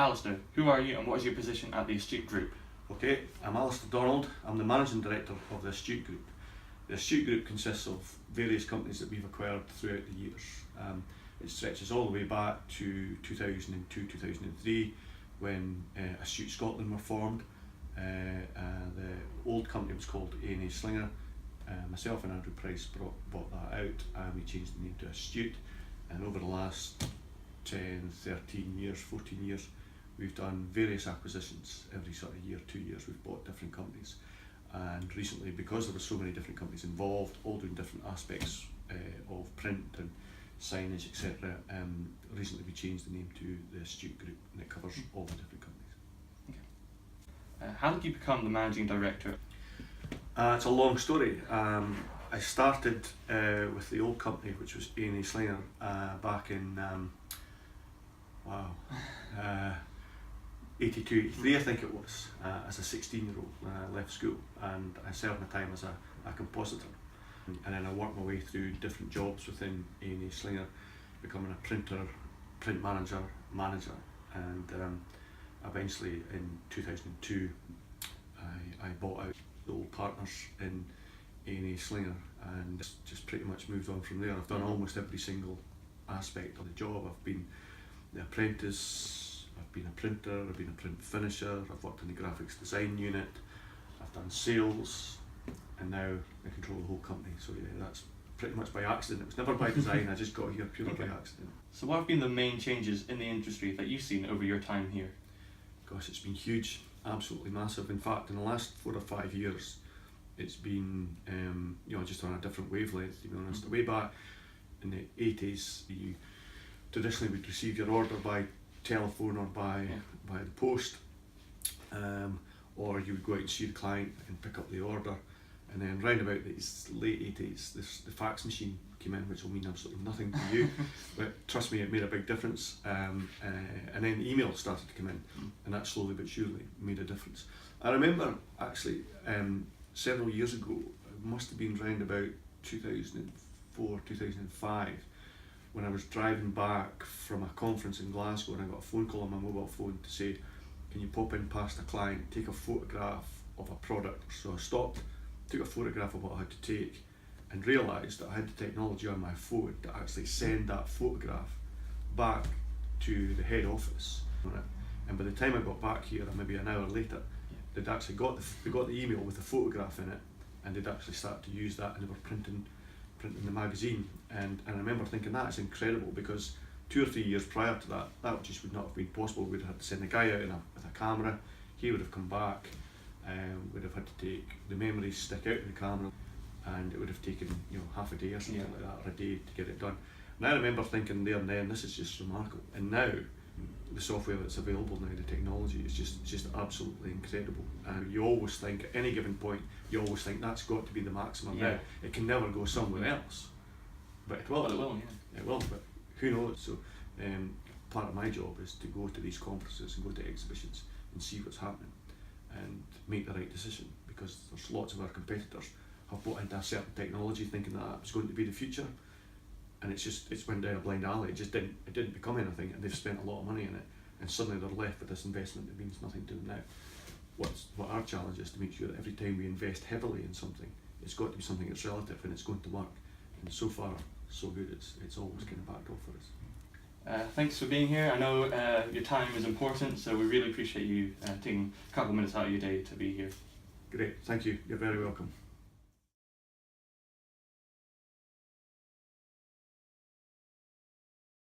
Alastair, who are you and what is your position at the Astute Group? Okay, I'm Alastair Donald. I'm the Managing Director of the Astute Group. The Astute Group consists of various companies that we've acquired throughout the years. It stretches all the way back to 2002-2003 when Astute Scotland were formed. The old company was called A&A Slinger. Myself and Andrew Price bought that out and we changed the name to Astute. And over the last 10, 13 years, 14 years, we've done various acquisitions. Every sort of year, 2 years, we've bought different companies. And recently, because there were so many different companies involved, all doing different aspects of print and signage, etc., recently we changed the name to the Astute Group, and it covers all the different companies. Okay. How did you become the Managing Director? It's a long story. I started with the old company, which was A&A Slinger, back in 82, 83 I think it was, as a 16-year-old when I left school, and I served my time as a compositor, and then I worked my way through different jobs within A&A Slinger, becoming a printer, print manager, and eventually in 2002 I bought out the old partners in A&A Slinger and just pretty much moved on from there. I've done almost every single aspect of the job. I've been the apprentice, I've been a printer, I've been a print finisher, I've worked in the graphics design unit, I've done sales, and now I control the whole company. So yeah, that's pretty much by accident. It was never by design, I just got here purely by accident. So what have been the main changes in the industry that you've seen over your time here? Gosh, it's been huge, absolutely massive. In fact, in the last 4 or 5 years, it's been just on a different wavelength, to be honest. Way back in the 80s, you traditionally would receive your order by telephone or by the post, or you would go out and see the client and pick up the order. And then round about the late 80s, the fax machine came in, which will mean absolutely nothing to you, but trust me, it made a big difference. And then email started to come in, and that slowly but surely made a difference. I remember actually several years ago, it must have been round about 2004, 2005, when I was driving back from a conference in Glasgow, and I got a phone call on my mobile phone to say, can you pop in past a client, take a photograph of a product? So I stopped, took a photograph of what I had to take, and realised that I had the technology on my phone to actually send that photograph back to the head office. And by the time I got back here, maybe an hour later, they'd actually got the email with the photograph in it, and they'd actually start to use that, and they were printing the magazine. And I remember thinking, that is incredible, because 2 or 3 years prior to that, that just would not have been possible. We'd have had to send a guy out with a camera, he would have come back, would have had to take the memories, stick out in the camera, and it would have taken half a day or something like that, or a day to get it done. And I remember thinking there and then, this is just remarkable. And now, the software that's available now, the technology, is just absolutely incredible. And you always think, at any given point, you always think that's got to be the maximum now. It can never go somewhere else. But it will. It will, but who knows? So part of my job is to go to these conferences and go to exhibitions and see what's happening and make the right decision, because there's lots of our competitors have bought into a certain technology thinking that it was going to be the future, and it's went down a blind alley. It didn't become anything, and they've spent a lot of money in it, and suddenly they're left with this investment that means nothing to them now. What our challenge is to make sure that every time we invest heavily in something, it's got to be something that's relative and it's going to work. And so far, so good. It's always kind of backed off for us. Thanks for being here. I know your time is important, so we really appreciate you taking a couple of minutes out of your day to be here. Great, thank you. You're very welcome.